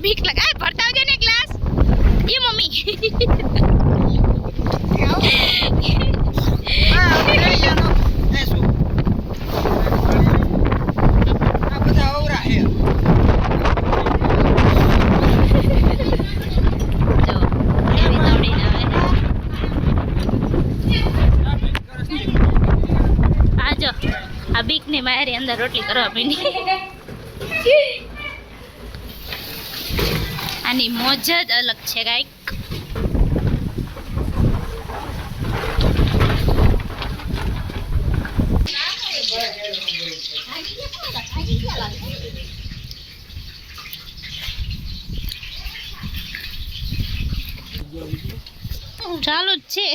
બીક લગાય ભરતા આવજો ને ગ્લાસ એ મમ્મી બીક ને મારી અંદર રોટલી કરવા માંડી આની મોજ જ અલગ છે કાંઈક ચાલુ જ છે